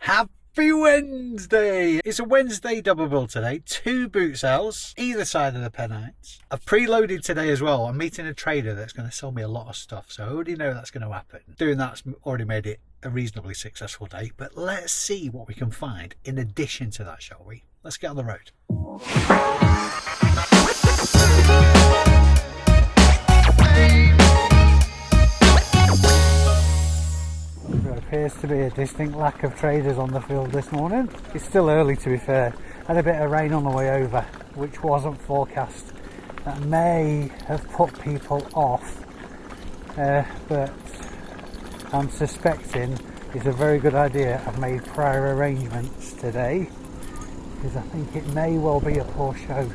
Happy Wednesday! It's a Wednesday double bill today. 2 boot sales, either side of the Pennines. I've preloaded today as well. I'm meeting a trader that's going to sell me a lot of stuff, so I already know that's going to happen. Doing that's already made it a reasonably successful day, but let's see what we can find in addition to that, shall we? Let's get on the road. There appears to be a distinct lack of traders on the field this morning. It's still early, to be fair. Had a bit of rain on the way over, which wasn't forecast. That may have put people off, but I'm suspecting it's a very good idea. I've made prior arrangements today because I think it may well be a poor show.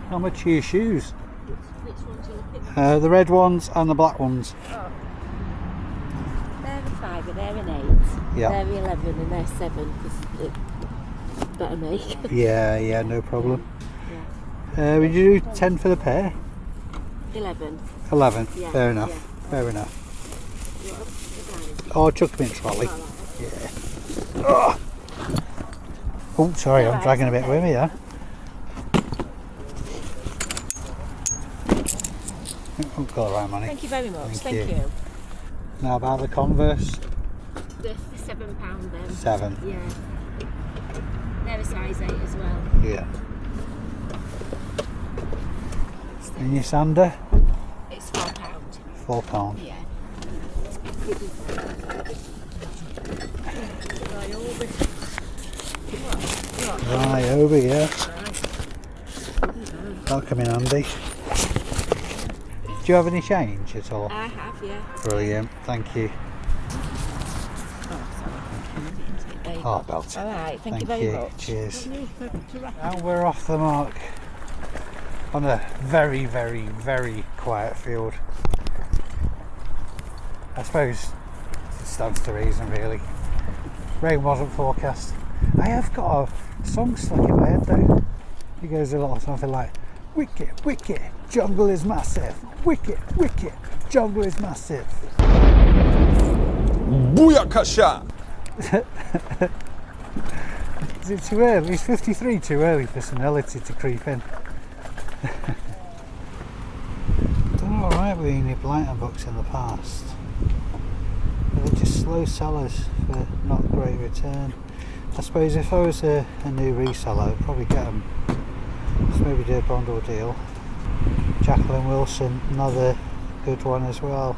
How much are your shoes? Which ones are you looking at? The red ones and the black ones. Oh. They're a 5, they're an 8. Yeah. They're 11 and they're 7 because it's better make. Yeah, no problem. Yeah. Would you do 10 for the pair? 11. 11, Yeah, fair enough, yeah. fair enough. What? Oh, chuck them in trolley. Oh, Yeah. Oh, sorry, I'm Alright, dragging a bit okay. with me, yeah. Oh, got the right money. Thank you very much. Thank Thank you. you. Now about the Converse. The £7 then. 7. Yeah. They're a size 8 as well. Yeah. And your sander? It's £4. £4. Yeah. Right, over, yeah. That'll come in handy. Do you have any change at all? I have, yeah. Brilliant, thank you. There you Oh, go. belt. Alright, thank you very much. Cheers. And we're off the mark on a very, very, very quiet field. I suppose it stands to reason, really. Rain wasn't forecast. I have got a song stuck in my head though. It goes a lot something like, wicked, wicked, jungle is massive. Wicked, wicked, jungle is massive. Booyakasha! Is it too early? It's 53 too early for senility to creep in. Done alright with Unit Blighton books in the past. But they're just slow sellers for not great return. I suppose if I was a new reseller, I'd probably get them. Just maybe do a bundle deal. Jacqueline Wilson, another good one as well.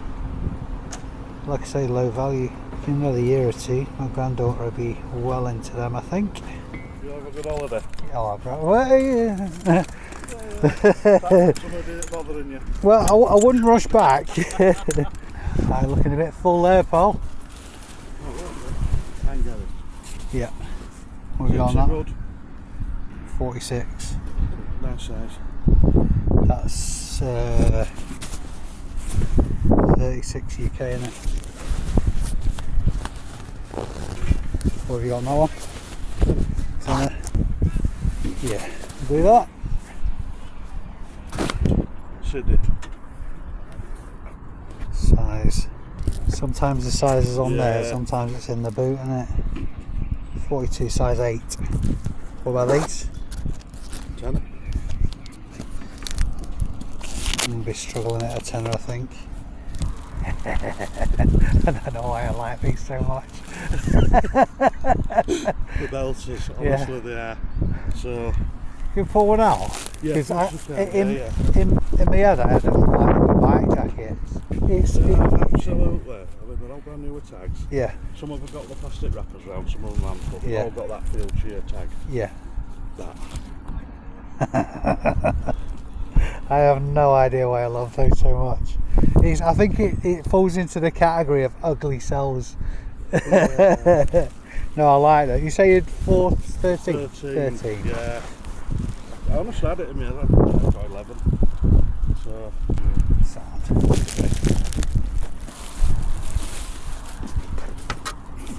Like I say, low value. In another year or two, my granddaughter will be well into them, I think. You have a good holiday. Oh, well, Bothering you. well, I wouldn't rush back. I'm looking a bit full there, Paul. Hang on. Yeah. What have we got on that? Good. 46. Nice size. That's 36 UK, isn't it? What have you got on that one? Is that it? Yeah. Do that. Sydney. Size. Sometimes the size is on there, Yeah. sometimes it's in the boot, isn't it? 42 size 8. What about these? 10. I'm going to be struggling at a tenner, I think. I don't know why I like these so much. The belters, honestly they are. So, You can pull one out? yeah, Because yeah. in my head I had them like a bike jacket. Absolutely. I mean, they're all brand new with tags. Yeah, Some of them got the plastic wrappers round, some of them haven't, but they've Yeah. all got that field shear tag. yeah. That. I have no idea why I love those so much. I think it falls into the category of ugly sells. Yeah. No, I like that. You say you'd 13? 13. Yeah. I honestly had it in my head. I've got 11. So. Sound.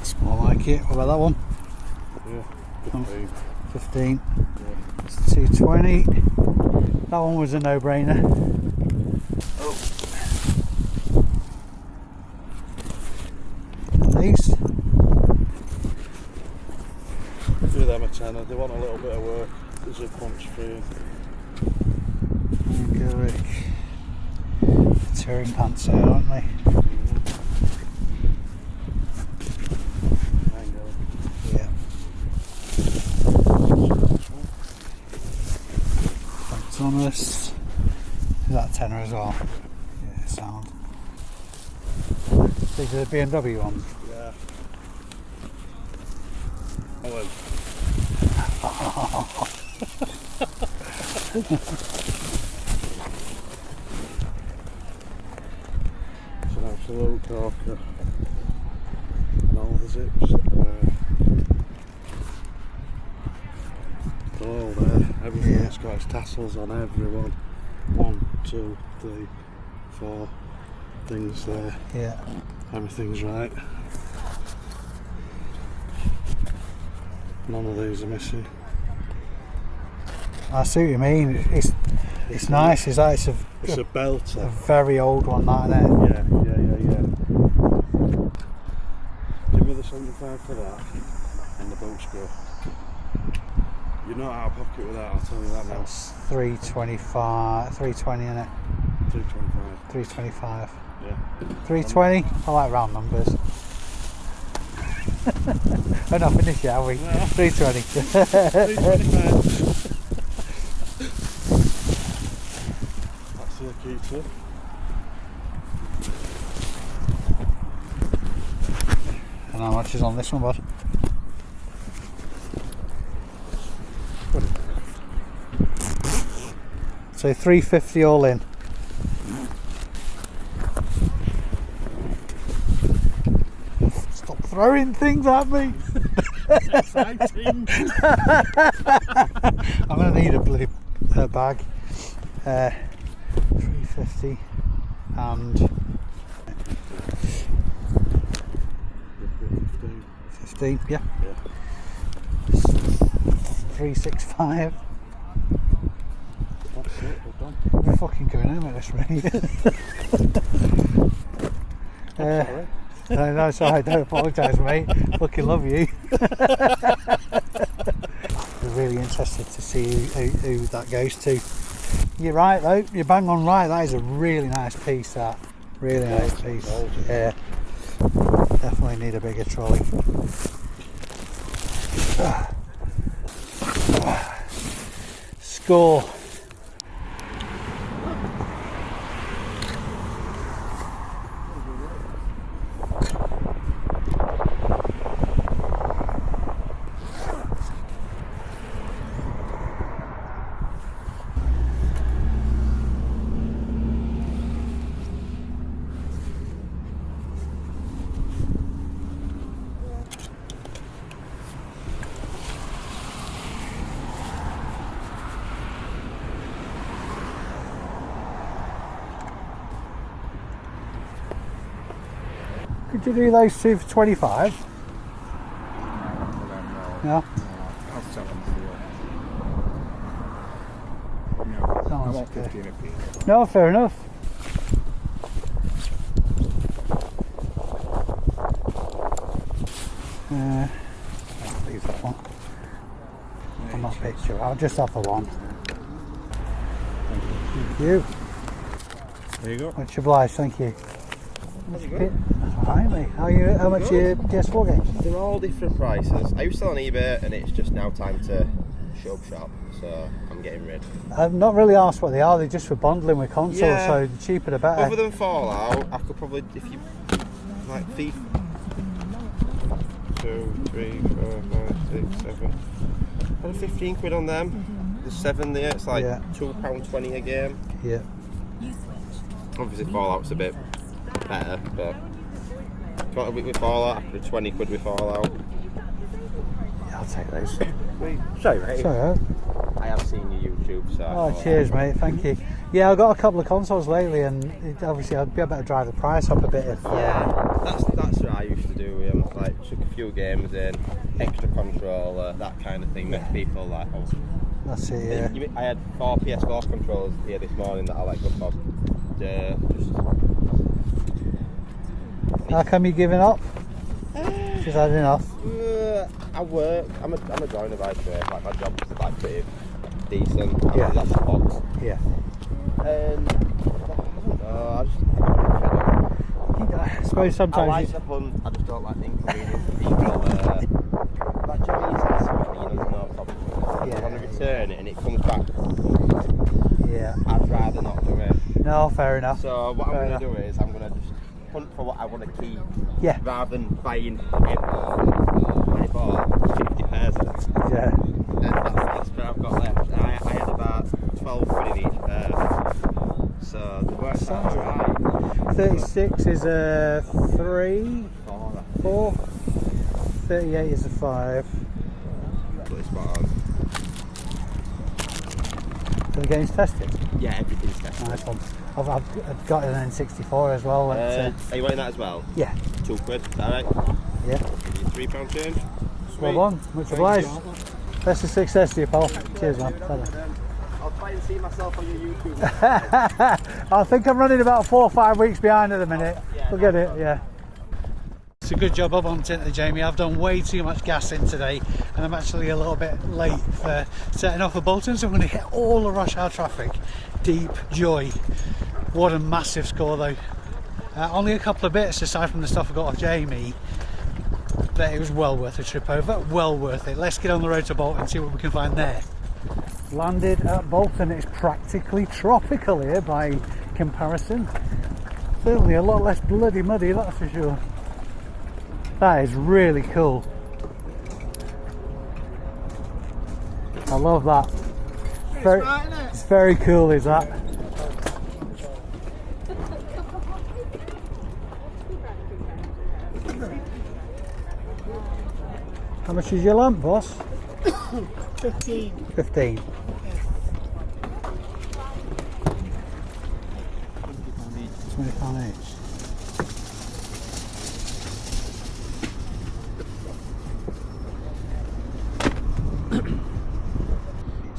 It's more like it. What about that one? Yeah, 15. 15. Yeah. It's 220. That one was a no-brainer. Oh. And these? Do them a tenner. They want a little bit of work. There's a punch through. Good. Touring pants there, aren't they? Yeah. Autonomous. Is that a tenner as well? Yeah, sound. These are the BMW ones. Yeah. Oh, it's an absolute corker. And all the zips. They're all there. Everything's got its tassels on everyone. 1, 2, 3, 4 things there. Yeah. Everything's right. None of these are missing. I see what you mean. It's nice. It's like It's a belter. a very old one, that, isn't it? Yeah. Give me the 75 for that and the boat screw. You're not out of pocket with that, I'll tell you that now. That's 325, 320 in it. 325. 325. Yeah. 320. I like round numbers. We're not finished yet, are we? No. 320. 325. That's the Keeffe. And how much is on this one, bud? So 350 all in. Stop throwing things at me. Exciting. I'm going to need a bloody bag. 350 and 15. Yeah. 365. That's it, we're done. We're fucking going home at this rate. Sorry. No, it's alright, don't apologise, mate. Fucking love you. We're really interested to see who that goes to. You're right though, you're bang on right. That is a really nice piece, that. Really nice piece. Yeah. Definitely need a bigger trolley. Score. Could you do those two for 25? No? I'll sell them to you. No, That I one's want okay. 15 apiece. No, fair enough. I'll leave that one. I'm not picture. I'll just have the one. Thank you. There you go. Much obliged, thank you. Alright mate, how much are your PS4 games? They're all different prices. I used to sell on eBay and it's just now time to shop, so I'm getting rid. I've not really asked what they are, they're just for bundling with consoles, Yeah. so the cheaper the better. Other than Fallout, I could probably, if you like Thief 2, 3, 4, 5, 6, 7, probably 15 quid on them. There's 7 there, it's like Yeah. £2.20 a game. Yeah. Obviously Fallout's a bit better, but if you want a bit with Fallout, I could do 20 quid with Fallout. Yeah, I'll take those. Sorry mate. Sorry, I have seen your YouTube, so. oh, cheers mate, thank you. Yeah, I got a couple of consoles lately, and obviously I'd be able to drive the price up a bit if. Yeah, that's what I used to do with them. Like chuck a few games in, extra controller, that kind of thing. Make people like, oh. That's it. Yeah. I had 4 PS4 controllers here this morning that I like good for. How come you giving up? Just had enough. I work. I'm a joiner by trade. Like my job's like pretty decent. Yeah. That's the box. Yeah. And I suppose sometimes I like the hunt. I just don't like the inconvenience of people. Like Johnny said something, there's no problem. Yeah. I want to return it and it comes back. Yeah. I'd rather not do it. No, fair enough. So what I'm going to do is I'm going to just hunt for what I want to keep. Yeah. Rather than buying when I bought 50 pairs of them. Yeah. And that's what I've got left. I had about 12 quid in each pair. So the works out alright. 36 is a 3, 4. 38 is a 5. Absolutely spot on. So the game's tested? Yeah, everything's tested. Nice one. I've got an N64 as well. Are you wanting that as well? Yeah. 2 quid, is that right? Yeah. Give you £3 change. Well done. Much obliged. Best of success to you, Paul. Cheers, man. I'll try and see myself on your YouTube. I think I'm running about 4 or 5 weeks behind at the minute. We'll get it, yeah. It's a good job up on Tinter, Jamie. I've done way too much gas in today, and I'm actually a little bit late for setting off for Bolton, so I'm going to hit all the rush hour traffic. Deep joy. What a massive score though. Only a couple of bits aside from the stuff I got off Jamie, but it was well worth a trip over, well worth it. Let's get on the road to Bolton and see what we can find there. Landed at Bolton. It's practically tropical here by comparison. Certainly a lot less bloody muddy, that's for sure. That is really cool. I love that. It's very cool, is that? How much is your lamp, boss? 15. 15. £20 each.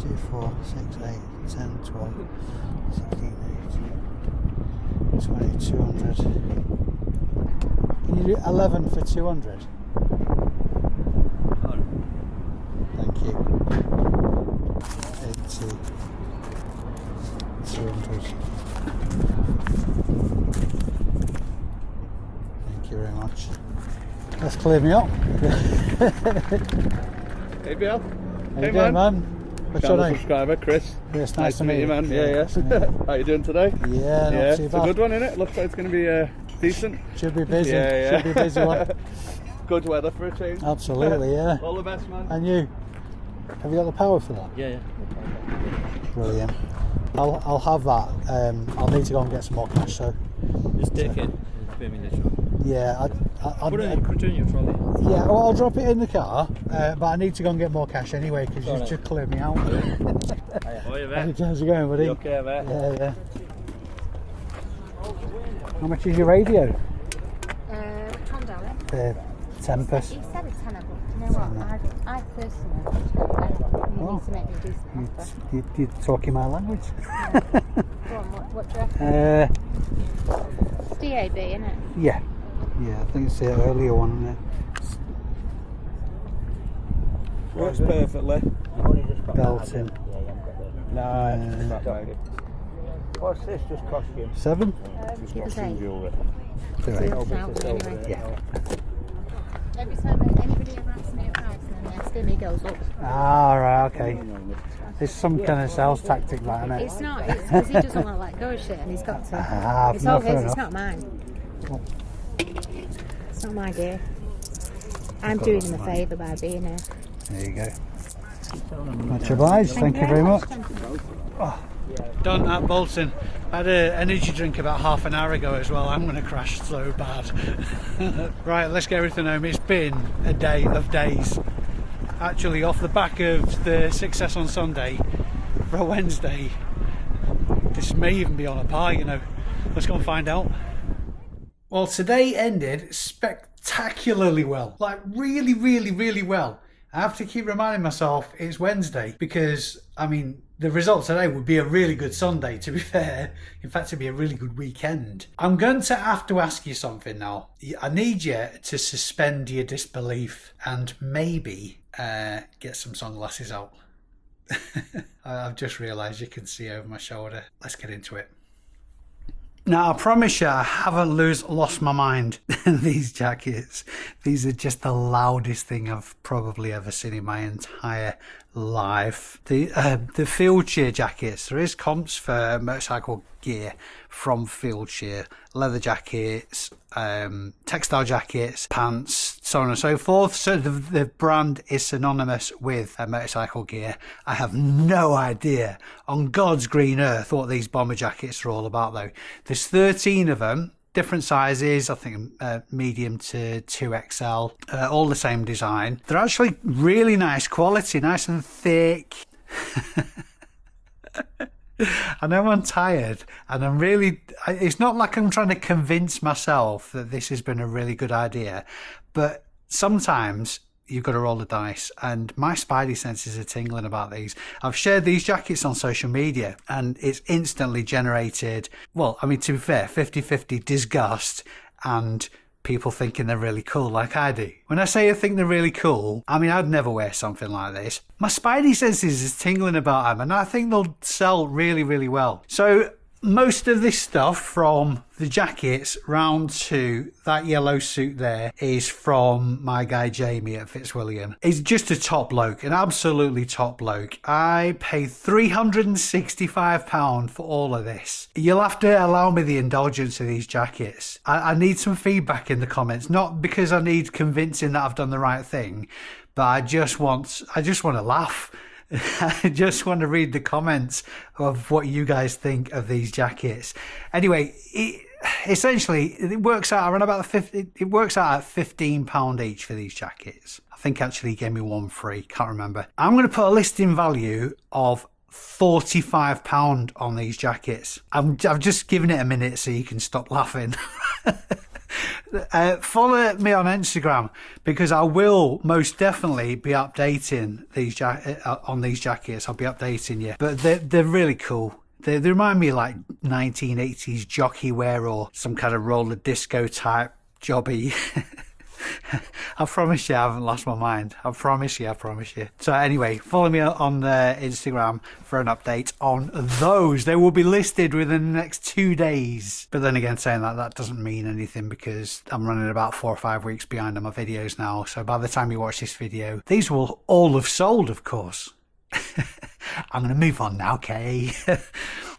2, 4, 6, 8, 10, 12, 16, 18, 20, 200. Can you do 11 for 200? Thank you. 80, 200. Thank you very much. That's cleared me up. Hey Bill. How you doing, man? What's your name? Subscriber, Chris. Yes, nice to meet you, man. Yeah. Nice to meet you. How you doing today? Yeah, not too it's bad. a good one, isn't it? Looks like it's going to be decent. Should be busy. Yeah. Should be busy one. Good weather for a change. Absolutely, yeah. All the best, man. And you? Have you got the power for that? Yeah. Brilliant. I'll have that. I'll need to go and get some more cash, so. Just take it. Pay me later on. Yeah, Put it in your trolley. yeah, well, I'll drop it in the car, but I need to go and get more cash anyway because you've just cleared me out. Oh, you mate. How's it going, buddy? You okay, mate? Yeah. How much is your radio? Which one, darling? The Tempest. He said a tenner, but you know what? I personally you need to make me a decent offer. You're talking my language. Go on, what do you reckon? It's DAB, isn't it? Yeah, I think it's the earlier one, isn't it? Works perfectly. Bolton. What's this just cost you? 7? Give us 8. Do So it. it's out anyway. Yeah. Every time anybody ever asks me a price and then their stimmy goes up. Ah, right, okay. It's some kind of sales tactic, that, isn't it? It's not, it's because he doesn't want to let go of shit and he's got to. Ah, It's no, all fair his, it's enough. not mine. It's not my gear. I'm doing him a favour by being here. There you go. Much obliged, thank you very much. Done at Bolton. I had an energy drink about half an hour ago as well. I'm going to crash so bad. Right, let's get everything home. It's been a day of days. Actually, off the back of the success on Sunday, for a Wednesday, This may even be on a par, you know. Let's go and find out. Well, today ended spectacularly well. Like really, really, really well. I have to keep reminding myself it's Wednesday because, I mean, the result today would be a really good Sunday, to be fair. In fact, it'd be a really good weekend. I'm going to have to ask you something now. I need you to suspend your disbelief and maybe get some sunglasses out. I've just realised you can see over my shoulder. Let's get into it. Now, I promise you, I haven't lost my mind in these jackets. These are just the loudest thing I've probably ever seen in my entire life. The field cheer jackets, there is comps for motorcycle gear from field cheer, leather jackets, textile jackets, pants, so on and so forth. So the brand is synonymous with motorcycle gear. I have no idea on God's green earth what these bomber jackets are all about though. There's 13 of them, different sizes, I think medium to 2XL, all the same design. They're actually really nice quality, nice and thick. I know I'm tired and I'm really, it's not like I'm trying to convince myself that this has been a really good idea, but sometimes you've got to roll the dice and my spidey senses are tingling about these. I've shared these jackets on social media and it's instantly generated, well, I mean, to be fair, 50-50 disgust and people thinking they're really cool like I do. When I say I think they're really cool, I mean, I'd never wear something like this. My spidey senses is tingling about them and I think they'll sell really, really well. So most of this stuff from the jackets round to that yellow suit there is from my guy Jamie at Fitzwilliam. He's just a top bloke, an absolutely top bloke. I paid £365 for all of this. You'll have to allow me the indulgence of these jackets. I need some feedback in the comments, not because I need convincing that I've done the right thing, but I just want to laugh. I just want to read the comments of what you guys think of these jackets. Anyway, essentially, it works out around about it works out at £15 each for these jackets. I think actually he gave me one free, can't remember. I'm going to put a listing value of £45 on these jackets. I've just given it a minute so you can stop laughing. Follow me on Instagram because I will most definitely be updating these on these jackets. I'll be updating you, but they're really cool. They remind me of like 1980s jockey wear or some kind of roller disco type jobby. I promise you I haven't lost my mind. I promise you. So anyway, follow me on Instagram for an update on those. They will be listed within the next 2 days. But then again, saying that doesn't mean anything because I'm running about 4 or 5 weeks behind on my videos now. So by the time you watch this video, these will all have sold, of course. I'm going to move on now, okay?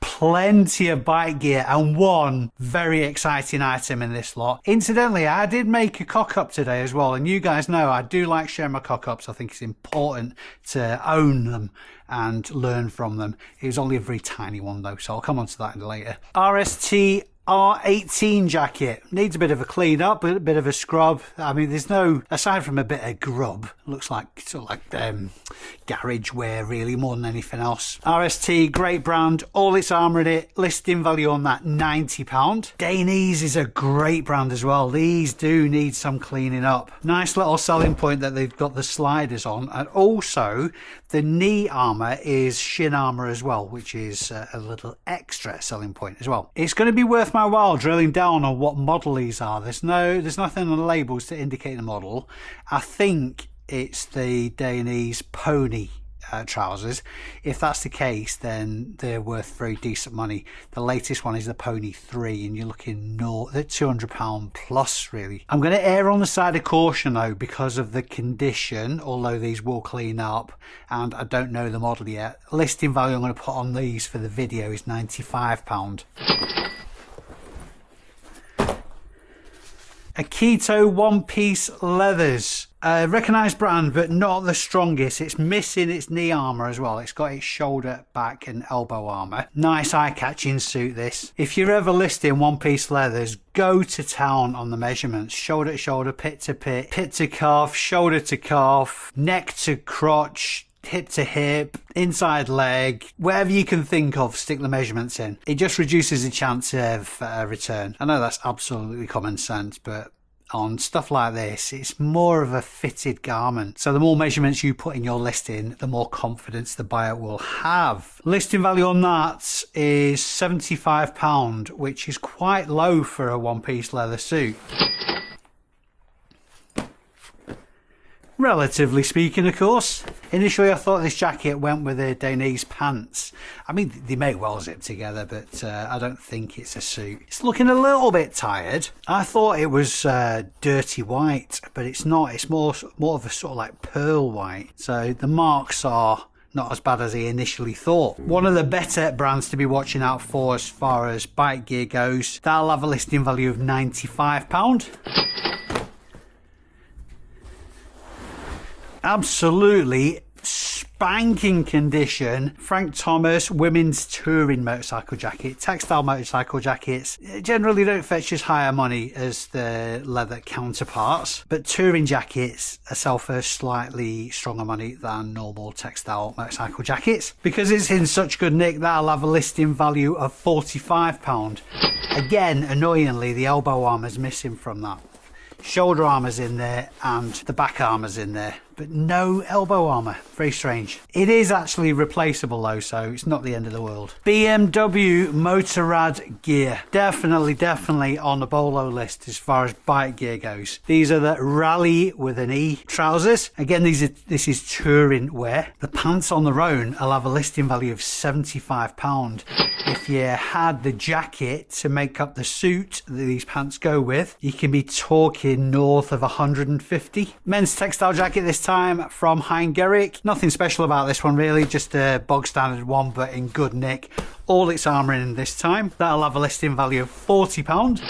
Plenty of bike gear and one very exciting item in this lot. Incidentally, I did make a cock-up today as well, and you guys know I do like sharing my cock-ups. I think it's important to own them and learn from them. It was only a very tiny one though, so I'll come on to that later. RST R18 jacket needs a bit of a clean up, a bit of a scrub. I mean, there's no, aside from a bit of grub, looks like sort of like garage wear really more than anything else. RST, great brand, all its armour in it, listing value on that £90. Dainese is a great brand as well. These do need some cleaning up. Nice little selling point that they've got the sliders on, and also the knee armour is shin armour as well, which is a little extra selling point as well. It's going to be worth my while drilling down on what model these are. There's nothing on the labels to indicate the model. I think it's the Dainese pony trousers. If that's the case, then they're worth very decent money. The latest one is the Pony 3 and you're looking north at £200 plus really. I'm going to err on the side of caution though because of the condition, although these will clean up and I don't know the model yet. Listing value I'm going to put on these for the video is £95. Akito one-piece leathers. Recognised brand, but not the strongest. It's missing its knee armour as well. It's got its shoulder, back and elbow armour. Nice eye-catching suit this. If you're ever listing one-piece leathers, go to town on the measurements. Shoulder to shoulder, pit to pit, pit to calf, shoulder to calf, neck to crotch, hip to hip, inside leg, whatever you can think of, stick the measurements in. It just reduces the chance of return. I know that's absolutely common sense, but on stuff like this, it's more of a fitted garment. So the more measurements you put in your listing, the more confidence the buyer will have. Listing value on that is £75, which is quite low for a one-piece leather suit. Relatively speaking, of course. Initially I thought this jacket went with the Dainese pants. I mean, they may well zip together, but I don't think it's a suit. It's looking a little bit tired. I thought it was dirty white, but it's not. It's more of a sort of like pearl white. So the marks are not as bad as I initially thought. One of the better brands to be watching out for as far as bike gear goes. That'll have a listing value of £95. Absolutely spanking condition Frank Thomas women's touring motorcycle jacket. Textile motorcycle jackets generally don't fetch as higher money as the leather counterparts, but touring jackets sell for slightly stronger money than normal textile motorcycle jackets. Because it's in such good nick, that'll have a listing value of £45. Again, annoyingly, the elbow armour's missing from that. Shoulder armour's in there and the back armour's in there, but no elbow armour. Very strange. It is actually replaceable though, so it's not the end of the world. BMW Motorrad gear. Definitely on the Bolo list as far as bike gear goes. These are the Rally with an E trousers. Again, this is touring wear. The pants on their own will have a listing value of £75. If you had the jacket to make up the suit that these pants go with, you can be talking north of 150. Men's textile jacket this time from Heingerich. Nothing special about this one really, just a bog standard one, but in good nick. All its armour in this time. That'll have a listing value of £40.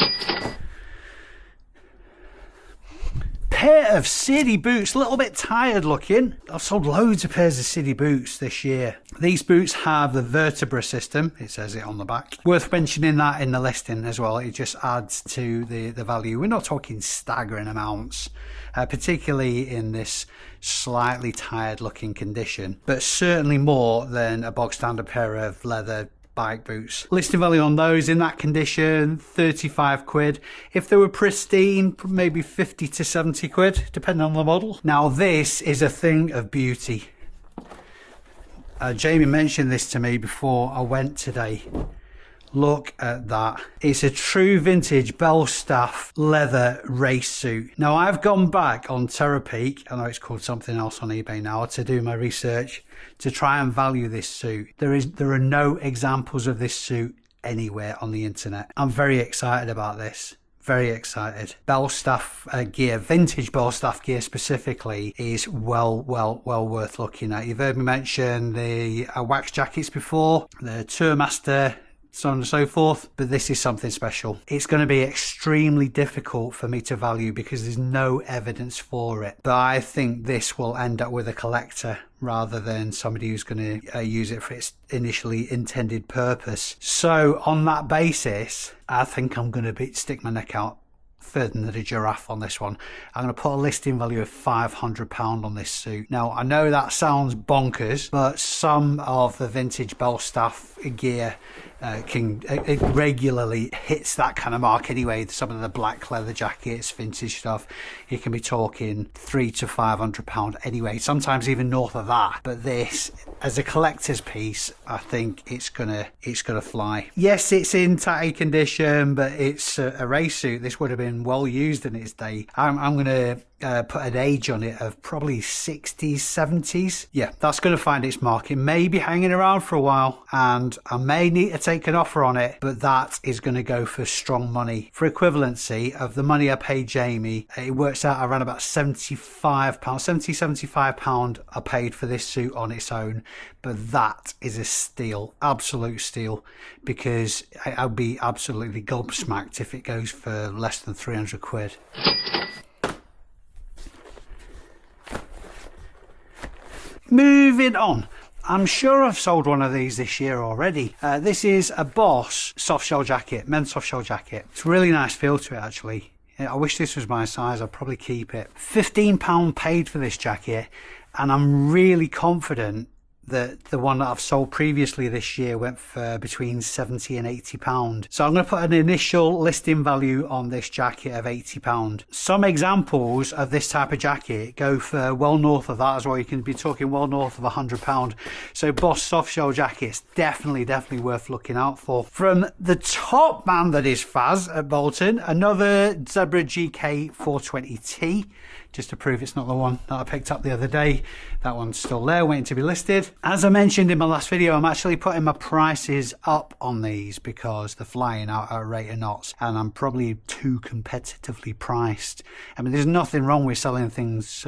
Pair of city boots, a little bit tired looking. I've sold loads of pairs of city boots this year. These boots have the vertebra system, it says it on the back. Worth mentioning that in the listing as well, it just adds to the value. We're not talking staggering amounts, particularly in this slightly tired looking condition, but certainly more than a bog standard pair of leather bike boots. Listing value on those in that condition, 35 quid. If they were pristine, maybe 50 to 70 quid, depending on the model. Now this is a thing of beauty. Jamie mentioned this to me before I went today. Look at that. It's a true vintage Belstaff leather race suit. Now I've gone back on Terapeak, I know it's called something else on eBay now, to do my research to try and value this suit. There are no examples of this suit anywhere on the internet. I'm very excited about this. Very excited. Belstaff gear, vintage Belstaff gear specifically, is well worth looking at. You've heard me mention the wax jackets before, the Tourmaster, so on and so forth, but this is something special. It's going to be extremely difficult for me to value because there's no evidence for it, but I think this will end up with a collector rather than somebody who's going to use it for its initially intended purpose. So on that basis, I think I'm going to stick my neck out further than the giraffe on this one. I'm going to put a listing value of £500 on this suit. Now I know that sounds bonkers, but some of the vintage Belstaff gear it regularly hits that kind of mark anyway. Some of the black leather jackets, vintage stuff, you can be talking £300 to £500 anyway, sometimes even north of that. But this, as a collector's piece, I think it's gonna fly. Yes, it's in tatty condition, but it's a race suit. This would have been well used in its day. I'm gonna put an age on it of probably 60s, 70s. Yeah, that's going to find its mark. It may be hanging around for a while and I may need to take an offer on it, but that is going to go for strong money. For equivalency of the money I paid Jamie, it works out around about £75 I paid for this suit on its own, but that is a steal, absolute steal, because I'll be absolutely gobsmacked if it goes for less than 300 quid. Moving on. I'm sure I've sold one of these this year already. This is a Boss soft shell jacket, men's soft shell jacket. It's a really nice feel to it actually. I wish this was my size, I'd probably keep it. £15 paid for this jacket, and I'm really confident that the one that I've sold previously this year went for between £70 and £80. So I'm going to put an initial listing value on this jacket of £80. Some examples of this type of jacket go for well north of that as well. You can be talking well north of £100. So Boss soft shell jackets, definitely worth looking out for. From the top man that is Faz at Bolton, another Zebra GK 420T. Just to prove it's not the one that I picked up the other day. That one's still there, waiting to be listed. As I mentioned in my last video, I'm actually putting my prices up on these because they're flying out at a rate of knots, and I'm probably too competitively priced. I mean, there's nothing wrong with selling things.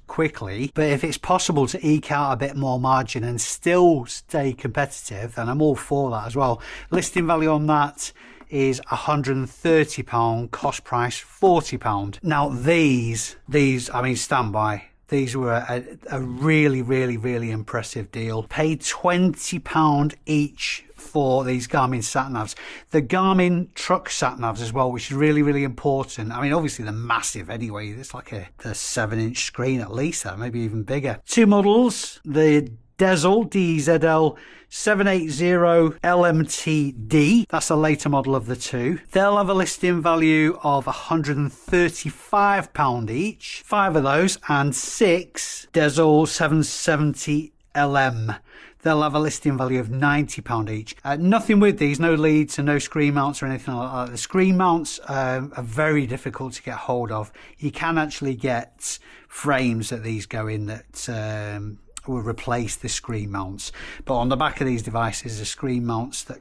Quickly, but if it's possible to eke out a bit more margin and still stay competitive, then I'm all for that as well. Listing value on that is £130, cost price £40. Now these, I mean, stand by. These were a really impressive deal. Paid £20 each for these Garmin sat-navs. The Garmin truck sat-navs as well, which is really important. I mean, obviously they're massive anyway. It's like a 7-inch screen at least, maybe even bigger. Two models, the Dezel, DZL 780 LMTD. That's a later model of the two. They'll have a listing value of £135 each. 5 of those, and 6 Dezel 770 LM. They'll have a listing value of £90 each. Nothing with these, no leads and no screen mounts or anything like that. The screen mounts are very difficult to get hold of. You can actually get frames that these go in that will replace the screen mounts, but on the back of these devices, the screen mounts that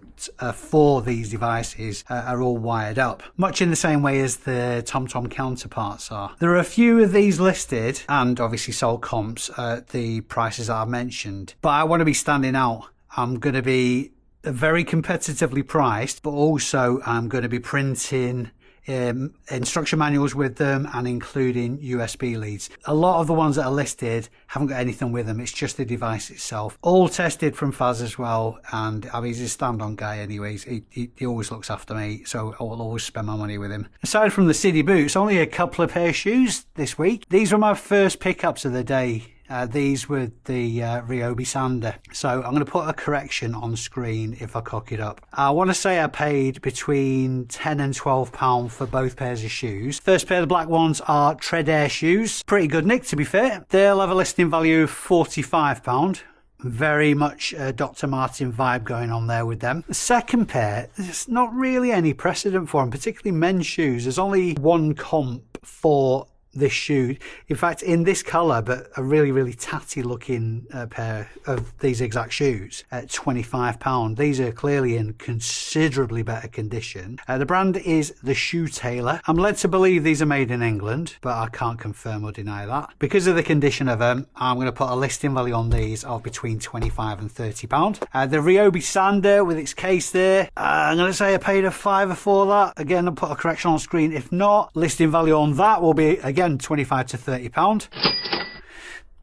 for these devices are all wired up, much in the same way as the TomTom counterparts are. There are a few of these listed and obviously sold comps at the prices that I mentioned, but I want to be standing out. I'm going to be very competitively priced, but also I'm going to be printing instruction manuals with them and including USB leads. A lot of the ones that are listed haven't got anything with them, it's just the device itself. All tested from Faz as well, and I mean, he's a stand-on guy anyways. He always looks after me, so I will always spend my money with him. Aside from the city boots, only a couple of pair of shoes this week. These were my first pickups of the day. These were the Ryobi Sander. So I'm going to put a correction on screen if I cock it up. I want to say I paid between £10 and £12 for both pairs of shoes. First pair of the black ones are Tread Air shoes. Pretty good nick, to be fair. They'll have a listing value of £45. Very much a Dr. Martin vibe going on there with them. The second pair, there's not really any precedent for them, particularly men's shoes. There's only one comp for this shoe, in fact, in this colour, but a really tatty looking pair of these exact shoes at £25. These are clearly in considerably better condition. The brand is the Shoe Tailor. I'm led to believe these are made in England, but I can't confirm or deny that. Because of the condition of them, I'm going to put a listing value on these of between £25 and £30. The Ryobi Sander with its case there, I'm going to say I paid a £5 for that. Again, I'll put a correction on screen. If not, listing value on that will be again £25 to £30.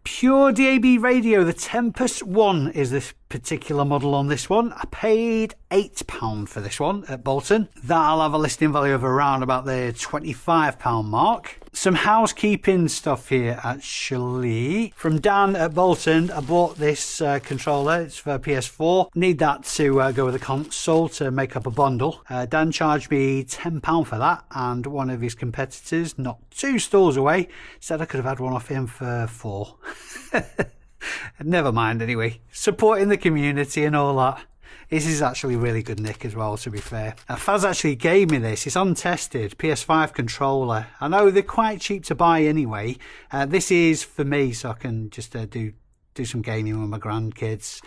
Pure DAB radio, the Tempest 1 is this particular model on this one. I paid £8 for this one at Bolton. That'll have a listing value of around about the £25 mark. Some housekeeping stuff here actually. From Dan at Bolton, I bought this controller. It's for PS4. Need that to go with the console to make up a bundle. Dan charged me £10 for that, and one of his competitors, not 2 stores away, said I could have had one off him for £4. Never mind anyway. Supporting the community and all that. This is actually really good nick as well, to be fair. Faz actually gave me this. It's untested PS5 controller. I know they're quite cheap to buy anyway. This is for me, so I can just do some gaming with my grandkids.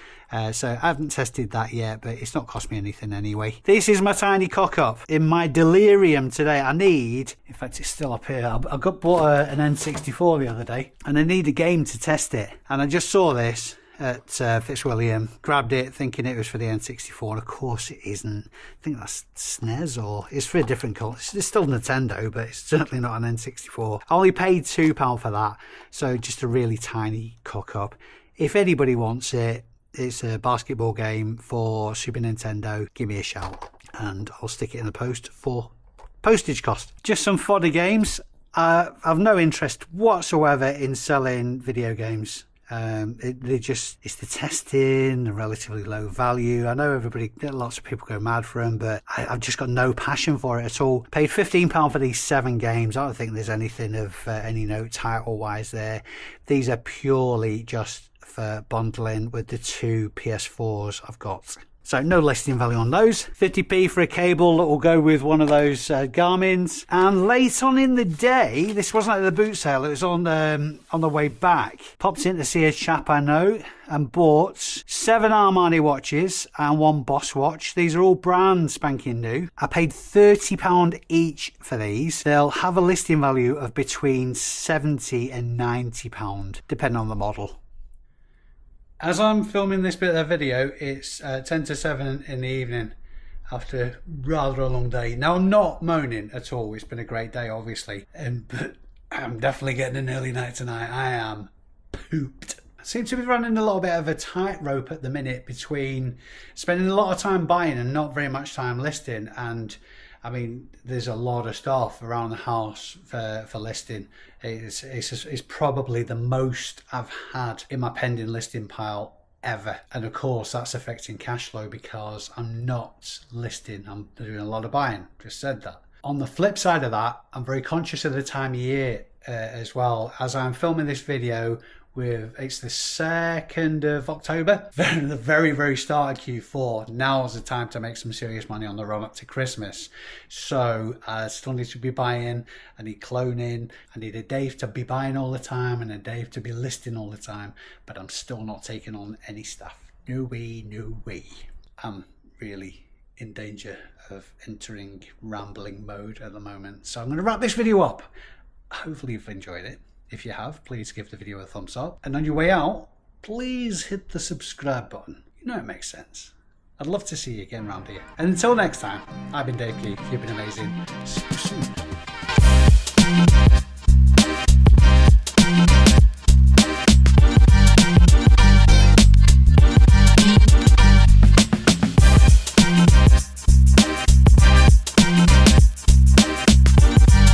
So I haven't tested that yet, but it's not cost me anything anyway. This is my tiny cock up. In my delirium today, I need, in fact it's still up here, I bought an N64 the other day, and I need a game to test it. And I just saw this at Fitzwilliam, grabbed it thinking it was for the N64, and of course it isn't. I think that's SNES, or it's for a different console. It's still Nintendo, but it's certainly not an N64. I only paid £2 for that, so just a really tiny cock up. If anybody wants it, it's a basketball game for Super Nintendo, give me a shout and I'll stick it in the post for postage cost. Just some fodder games. I've no interest whatsoever in selling video games. It's the testing, the relatively low value. I know lots of people go mad for them, but I've just got no passion for it at all. Paid £15 for these 7 games. I don't think there's anything of any note title wise there. These are purely just for bundling with the 2 PS4s I've got. So no listing value on those. 50p for a cable that will go with one of those Garmin's. And late on in the day, this wasn't at the boot sale, it was on the way back. Popped in to see a chap I know and bought 7 Armani watches and 1 Boss watch. These are all brand spanking new. I paid £30 each for these. They'll have a listing value of between £70 and £90, depending on the model. As I'm filming this bit of the video, it's 10 to 7 in the evening after rather a long day. Now, I'm not moaning at all. It's been a great day, obviously, but I'm definitely getting an early night tonight. I am pooped. I seem to be running a little bit of a tightrope at the minute between spending a lot of time buying and not very much time listing. And I mean, there's a lot of stuff around the house for listing. It's probably the most I've had in my pending listing pile ever. And of course, that's affecting cash flow because I'm not listing. I'm doing a lot of buying. Just said that. On the flip side of that, I'm very conscious of the time of year as well. As I'm filming this video, it's the 2nd of October, the very, very start of Q4. Now is the time to make some serious money on the run up to Christmas. So I still need to be buying, I need cloning, I need a Dave to be buying all the time and a Dave to be listing all the time, but I'm still not taking on any stuff. No way, no way. I'm really in danger of entering rambling mode at the moment. So I'm going to wrap this video up. Hopefully you've enjoyed it. If you have, please give the video a thumbs up. And on your way out, please hit the subscribe button. You know it makes sense. I'd love to see you again around here. And until next time, I've been Dave Keeffe. You've been amazing. See you soon.